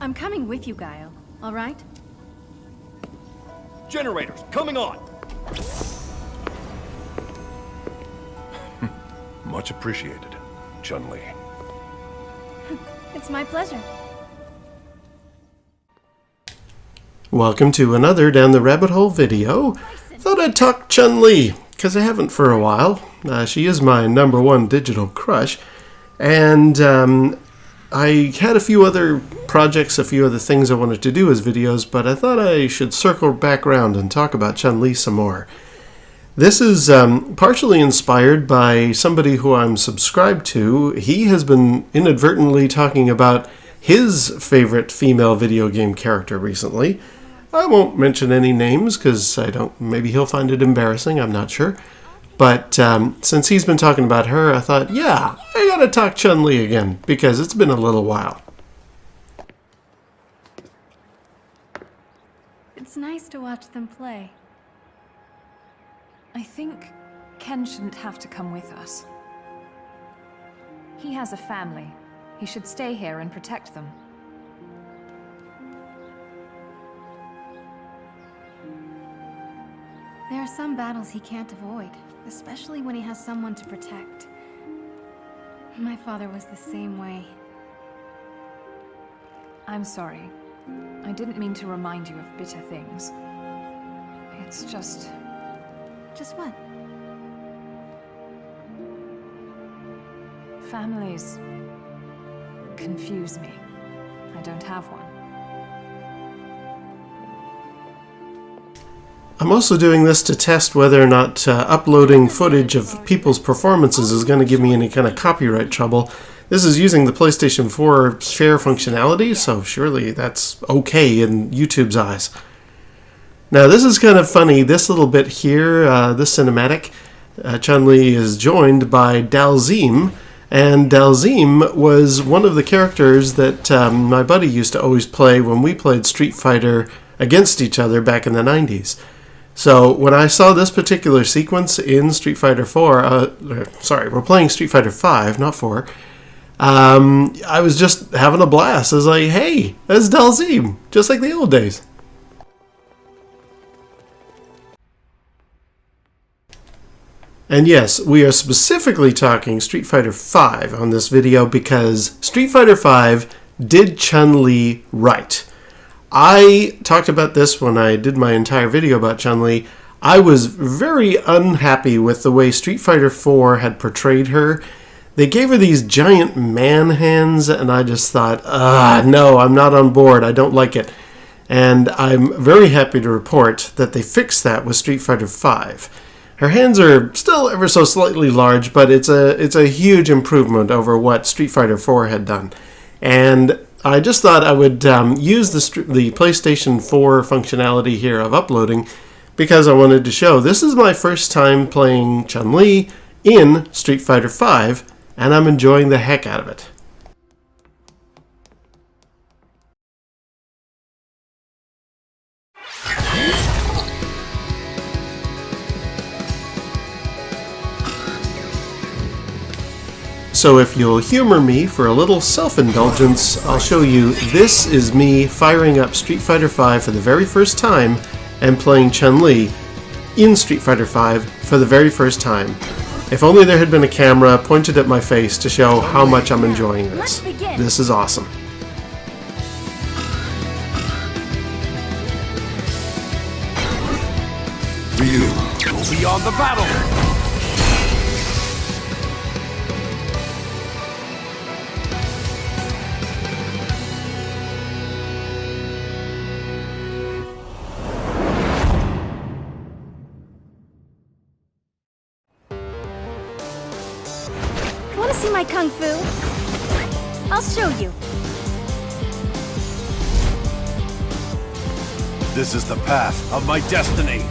I'm coming with you, Guile. All right? Generators, coming on! Much appreciated, Chun-li. It's my pleasure. Welcome to another Down the Rabbit Hole video. Thought I'd talk Chun-li, because I haven't for a while. She is my #1 digital crush. And I had a few other projects, a few other things I wanted to do as videos, but I thought I should circle back around and talk about Chun-li some more. This is partially inspired by somebody who I'm subscribed to. He has been inadvertently talking about his favorite female video game character recently. I won't mention any names because maybe he'll find it embarrassing, I'm not sure. But since he's been talking about her, I thought, yeah, I gotta talk Chun-li again because it's been a little while. It's nice to watch them play. I think Ken shouldn't have to come with us. He has a family. He should stay here and protect them. There are some battles he can't avoid, especially when he has someone to protect. My father was the same way. I'm sorry. I didn't mean to remind you of bitter things. It's just... Just what? Families confuse me. I don't have one. I'm also doing this to test whether or not uploading footage of people's performances is going to give me any kind of copyright trouble. This is using the PlayStation 4 share functionality, so surely that's okay in YouTube's eyes. Now this is kind of funny, this little bit here, this cinematic, Chun-li is joined by Dalzim, and Dalzim was one of the characters that my buddy used to always play when we played Street Fighter against each other back in the 90s. So when I saw this particular sequence in Street Fighter 4, we're playing Street Fighter 5, not 4, I was just having a blast. I was like, hey, that's Dalzim, just like the old days. And yes, we are specifically talking Street Fighter V on this video because Street Fighter V did Chun-li right. I talked about this when I did my entire video about Chun-li. I was very unhappy with the way Street Fighter IV had portrayed her. They gave her these giant man hands, and I just thought, no, I'm not on board. I don't like it. And I'm very happy to report that they fixed that with Street Fighter V. Her hands are still ever so slightly large, but it's a huge improvement over what Street Fighter IV had done. And I just thought I would use the PlayStation 4 functionality here of uploading because I wanted to show this is my first time playing Chun-li in Street Fighter V, and I'm enjoying the heck out of it. So if you'll humor me for a little self-indulgence, I'll show you this is me firing up Street Fighter V for the very first time and playing Chun-li in Street Fighter V for the very first time. If only there had been a camera pointed at my face to show how much I'm enjoying this. This is awesome. Ryu, go beyond the battle! Want to see my kung fu? I'll show you. This is the path of my destiny.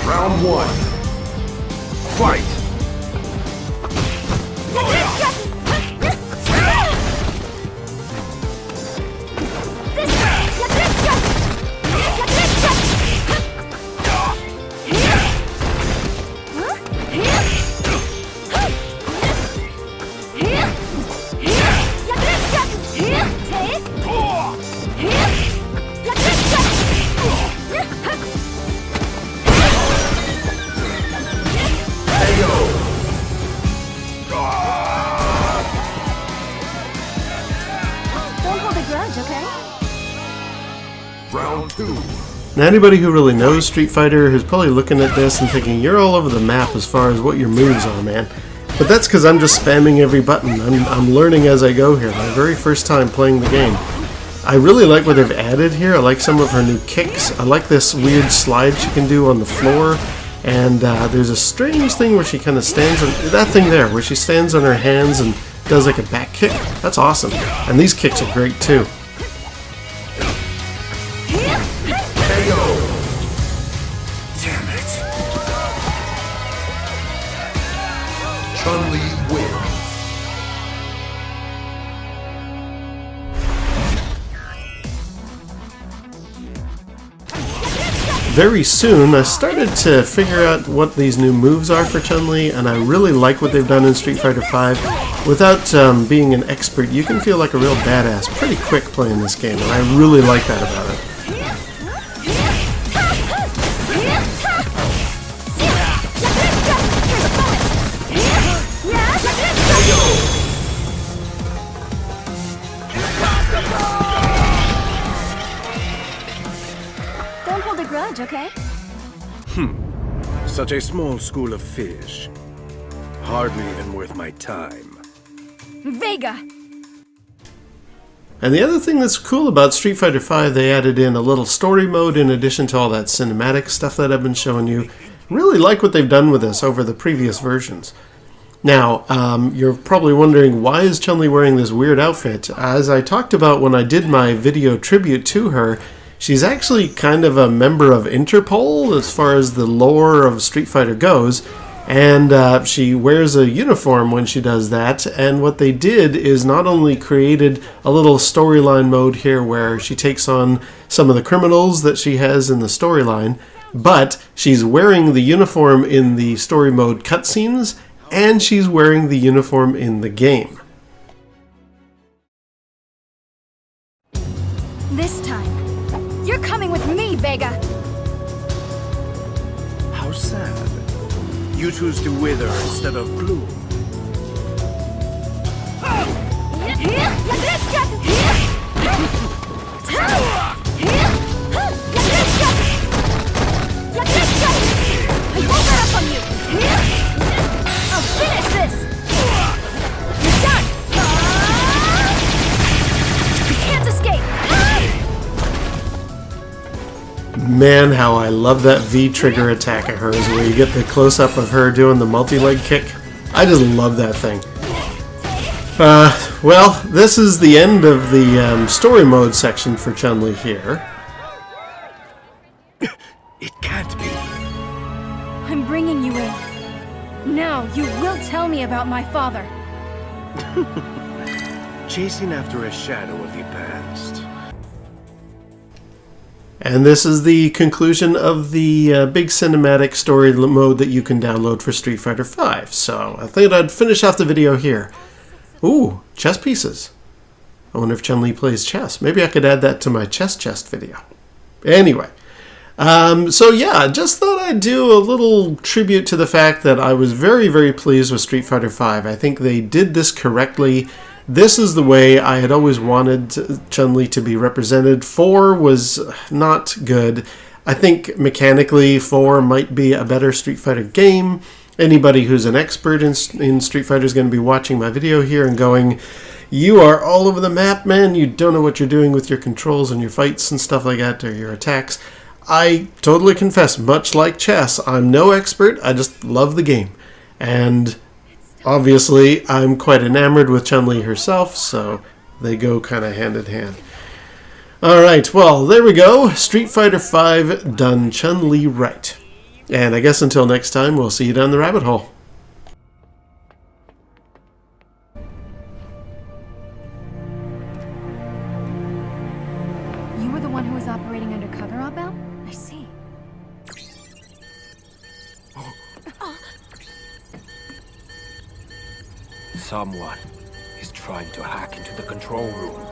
Round 1. Fight! Here! a grudge, okay? Round 2. Now, anybody who really knows Street Fighter is probably looking at this and thinking, you're all over the map as far as what your moves are, man. But that's because I'm just spamming every button. I'm learning as I go here. My very first time playing the game. I really like what they've added here. I like some of her new kicks. I like this weird slide she can do on the floor. And there's a strange thing where she kind of stands on... That thing there, where she stands on her hands and does like a back kick. That's awesome. And these kicks are great too. Damn it. Chun-li wins. Very soon, I started to figure out what these new moves are for Chun-Li, and I really like what they've done in Street Fighter V. Without being an expert, you can feel like a real badass pretty quick playing this game, and I really like that about it. Don't hold a grudge, okay? Such a small school of fish. Hardly even worth my time. Vega! And the other thing that's cool about Street Fighter V, they added in a little story mode in addition to all that cinematic stuff that I've been showing you. Really like what they've done with this over the previous versions. Now, you're probably wondering, why is Chun-Li wearing this weird outfit? As I talked about when I did my video tribute to her, she's actually kind of a member of Interpol as far as the lore of Street Fighter goes, and she wears a uniform when she does that, and what they did is not only created a little storyline mode here where she takes on some of the criminals that she has in the storyline, but she's wearing the uniform in the story mode cutscenes, and she's wearing the uniform in the game. This time, you're coming with me, Vega! How sad. You choose to wither instead of bloom. I won't let up on you! I'll finish this! You're done! You can't escape! Man, how I love that V-trigger attack of hers where you get the close-up of her doing the multi-leg kick. I just love that thing. Well, this is the end of the story mode section for Chun-Li here. It can't be. I'm bringing you in. Now, you will tell me about my father. Chasing after a shadow of the past. And this is the conclusion of the big cinematic story mode that you can download for Street Fighter V. So I thought I'd finish off the video here. Ooh, chess pieces. I wonder if Chun-Li plays chess. Maybe I could add that to my chest video. Anyway, so yeah, just thought I'd do a little tribute to the fact that I was very, very pleased with Street Fighter V. I think they did this correctly. This is the way I had always wanted Chun-Li to be represented. 4 was not good. I think mechanically 4 might be a better Street Fighter game. Anybody who's an expert in Street Fighter is going to be watching my video here and going, you are all over the map, man. You don't know what you're doing with your controls and your fights and stuff like that, or your attacks. I totally confess, much like chess, I'm no expert. I just love the game. And obviously, I'm quite enamored with Chun-Li herself, so they go kind of hand in hand. Alright, well, there we go. Street Fighter V done Chun-Li right. And I guess until next time, we'll see you down the rabbit hole. You were the one who was operating undercover, Abel? I see. Someone is trying to hack into the control room.